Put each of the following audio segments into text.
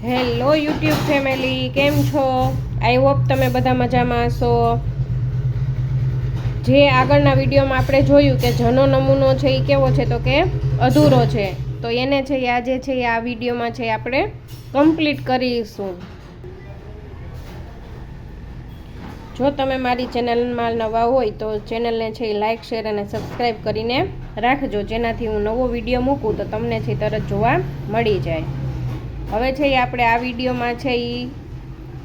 Hello YouTube family, કેમ છો? I hope તમે બધા મજામાં હશો. જે આગળના વિડીયોમાં આપણે જોયું કે જનો નમૂનો છે એ કેવો છે તો કે અધૂરો છે, તો એને છે આજે છે આ વિડીયોમાં છે આપણે કમ્પ્લીટ કરીશું. જો તમે મારી ચેનલમાં નવા હોય તો ચેનલને છે લાઇક, શેર અને સબસ્ક્રાઈબ કરીને રાખજો, જેનાથી હું નવો વિડીયો મૂકું તો તમને છે તરત જોવા મળી જાય. હવે છે આપણે આ વિડીયોમાં છે એ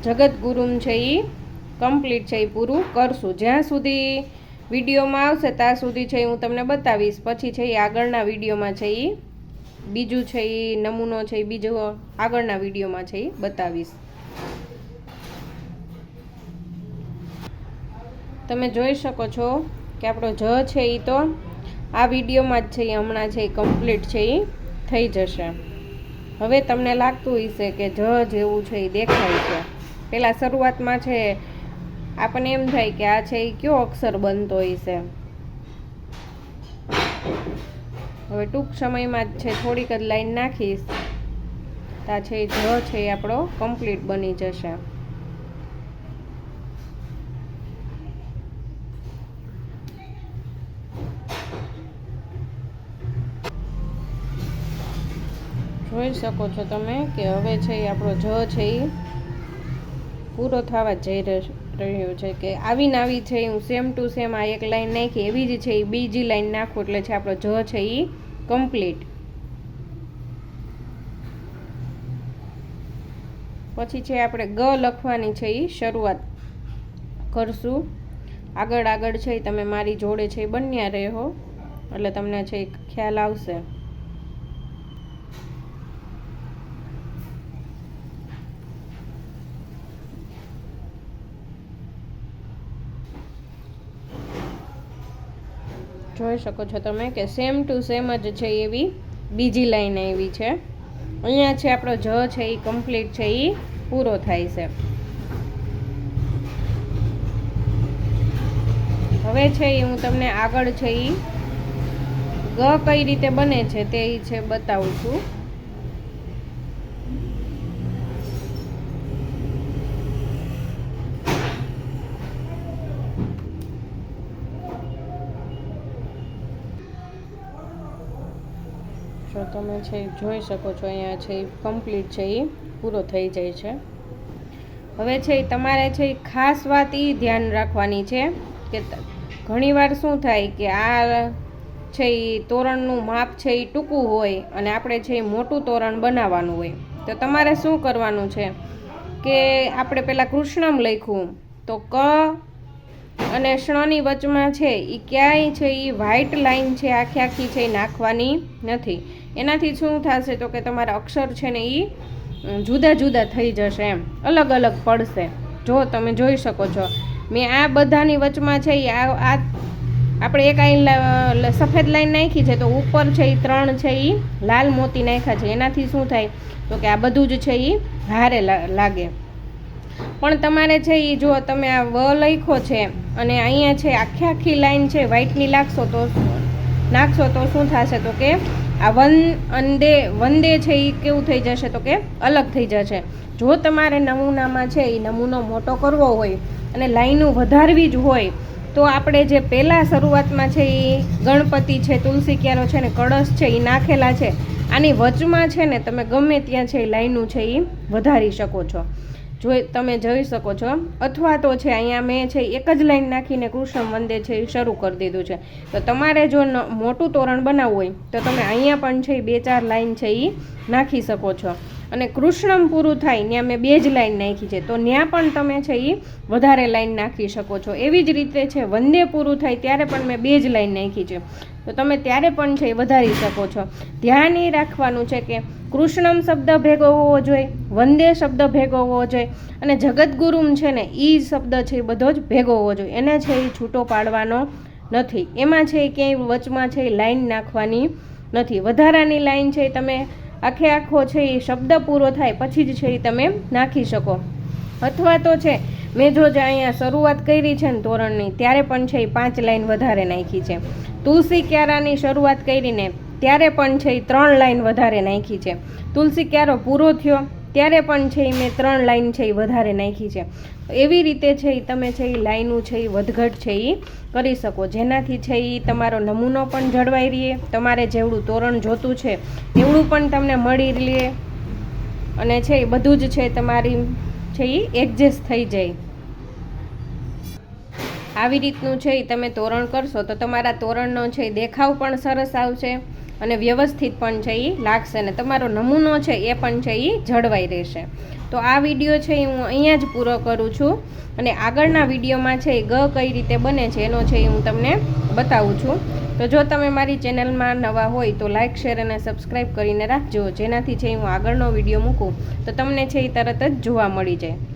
જગતગુરુમ છે એ કમ્પ્લીટ છે એ પૂરું કરશું. જ્યાં સુધી વિડીયોમાં આવશે ત્યાં સુધી છે હું તમને બતાવીશ. પછી છે એ આગળના વિડીયોમાં છે એ બીજું છે એ નમૂનો છે એ બીજો આગળના વિડીયોમાં છે એ બતાવીશ. તમે જોઈ શકો છો કે આપણો જ છે એ તો આ વિડીયોમાં જ છે એ હમણાં છે એ કમ્પ્લીટ છે એ થઈ જશે. હવે તમને લાગતું હશે કે જ જેવું છે એ દેખાય છે. પહેલાં શરૂઆતમાં છે આપણને એમ થાય કે આ છે એ કયો અક્ષર બનતો હશે. હવે ટૂંક સમયમાં જ છે થોડીક જ લાઈન નાખીશ તો છે જ છે એ આપણો કમ્પ્લીટ બની જશે. જોઈ શકો છો તમે કે હવે છે એ આપણો જ છે એ પૂરો થવા જઈ રહ્યો છે. કે આવીને આવી છે હું સેમ ટુ સેમ આ એક લાઈન નાખી એવી જ છે એ બીજી લાઈન નાખું એટલે છે આપણો જ છે એ કમ્પ્લીટ. પછી છે આપણે ગ લખવાની છે એ શરૂઆત કરશું. આગળ આગળ છે તમે મારી જોડે છે એ બન્યા રહો એટલે તમને છે ખ્યાલ આવશે. જોઈ શકો છો તમે કે સેમ ટુ સેમ જ છે એવી બીજી લાઈન આવી છે. અહીંયા છે આપણો જ છે એ કમ્પ્લીટ છે એ પૂરો થાય છે. હવે છે એ હું તમને આગળ છે એ ગ કઈ રીતે બને છે તે છે બતાવું છું. જો તમે છે જોઈ શકો છો અહીંયા છે કમ્પ્લીટ છે એ પૂરો થઈ જાય છે. હવે છે તમારે છે ખાસ વાત એ ધ્યાન રાખવાની છે કે ઘણીવાર શું થાય કે આ છે એ તોરણનું માપ છે એ ટૂંકું હોય અને આપણે છે એ મોટું તોરણ બનાવવાનું હોય. તો તમારે શું કરવાનું છે કે આપણે પહેલાં કૃષ્ણમ લખ્યું તો ક અને ષ્ણની વચમાં છે એ ક્યાંય છે એ વ્હાઇટ લાઈન છે આખી આખી છે એ નાખવાની નથી. એનાથી શું થશે તો કે તમારા અક્ષર છે ને એ જુદા જુદા થઈ જશે, એમ અલગ અલગ પડશે. જો તમે જોઈ શકો છો મેં આ બધાની વચમાં છે એ આ આપણે એક આ સફેદ લાઈન નાખી છે તો ઉપર છે એ 3 છે એ લાલ મોતી નાખ્યા છે. એનાથી શું થાય તો કે આ બધું જ છે એ હારે લાગે. પણ તમારે છે એ જો તમે આ વ લખ્યો છે અને અહીંયા છે આખી આખી લાઈન છે વ્હાઇટની નાખશો તો શું થશે તો કે આ વંદે છે એ કેવું થઈ જશે તો કે અલગ થઈ જશે. જો તમારે નમૂનામાં છે એ નમૂનો મોટો કરવો હોય અને લાઈનો વધારવી જ હોય તો આપણે જે પહેલાં શરૂઆતમાં છે એ ગણપતિ છે, તુલસી ક્યારો છે ને કળશ છે એ નાખેલા છે, આની વચમાં છે ને તમે ગમે ત્યાં છે એ લાઈનો છે એ વધારી શકો છો. તમે જોઈ શકો છો. અથવા તો છે અહીંયા મેં છે એક જ લાઈન નાખીને કૃષ્ણ વંદે છે એ શરૂ કરી દીધું છે. તો તમારે જો મોટું તોરણ બનાવવું હોય તો તમે અહીંયા પણ છે 2-4 લાઈન છે એ નાખી શકો છો. અને કૃષ્ણમ પૂરું થાય ત્યાં મેં 2 જ લાઈન નાખી છે તો ત્યાં પણ તમે છે એ વધારે લાઈન નાખી શકો છો. એવી જ રીતે છે વંદે પૂરું થાય ત્યારે પણ મેં 2 જ લાઈન નાખી છે તો તમે ત્યારે પણ છે એ વધારી શકો છો. ધ્યાન એ રાખવાનું છે કે કૃષ્ણમ શબ્દ ભેગો હોવો જોઈએ, વંદે શબ્દ ભેગો હોવો જોઈએ અને જગતગુરુમ છે ને એ શબ્દ છે એ બધો જ ભેગો હોવો જોઈએ. એને છે એ છૂટો પાડવાનો નથી. એમાં છે ક્યાંય વચમાં છે એ લાઈન નાખવાની નથી. વધારાની લાઈન છે તમે આખો છે એ શબ્દ પૂરો થાય પછી જ છે એ તમે નાખી શકો. અથવા તો છે મેં જો અહીંયા શરૂઆત કરી છે ને તોરણની ત્યારે પણ છે એ 5 લાઈન વધારે નાખી છે. તુલસી ક્યારાની શરૂઆત કરીને ત્યારે પણ છે એ 3 લાઈન વધારે નાખી છે. તુલસી ક્યારો પૂરો થયો ત્યારે પણ છે એ મેં 3 લાઈન છે એ વધારે નાખી છે. એવી રીતે છે એ તમે છે એ લાઈનું છે એ વધઘટ છે એ કરી શકો, જેનાથી છે એ તમારો નમૂનો પણ જળવાઈ રહે, તમારે જેવડું તોરણ જોતું છે એવડું પણ તમને મળી રહે અને છે એ બધું જ છે તમારી છે એ એડજસ્ટ થઈ જાય. આવી રીતનું છે એ તમે તોરણ કરશો તો તમારા તોરણનો છે એ દેખાવ પણ સરસ આવશે અને વ્યવસ્થિત પણ છે એ લાગશે ને તમારો નમૂનો છે એ પણ છે એ જળવાઈ રહેશે. તો આ વિડીયો છે એ હું અહીંયા જ પૂરો કરું છું અને આગળના વિડીયોમાં છે એ કઈ રીતે બને છે એનો છે એ હું તમને બતાવું છું. તો જો તમે મારી ચેનલમાં નવા હોય તો લાઇક, શેર અને સબસ્ક્રાઈબ કરીને રાખજો, જેનાથી છે હું આગળનો વિડીયો મૂકું તો તમને છે એ તરત જ જોવા મળી જાય.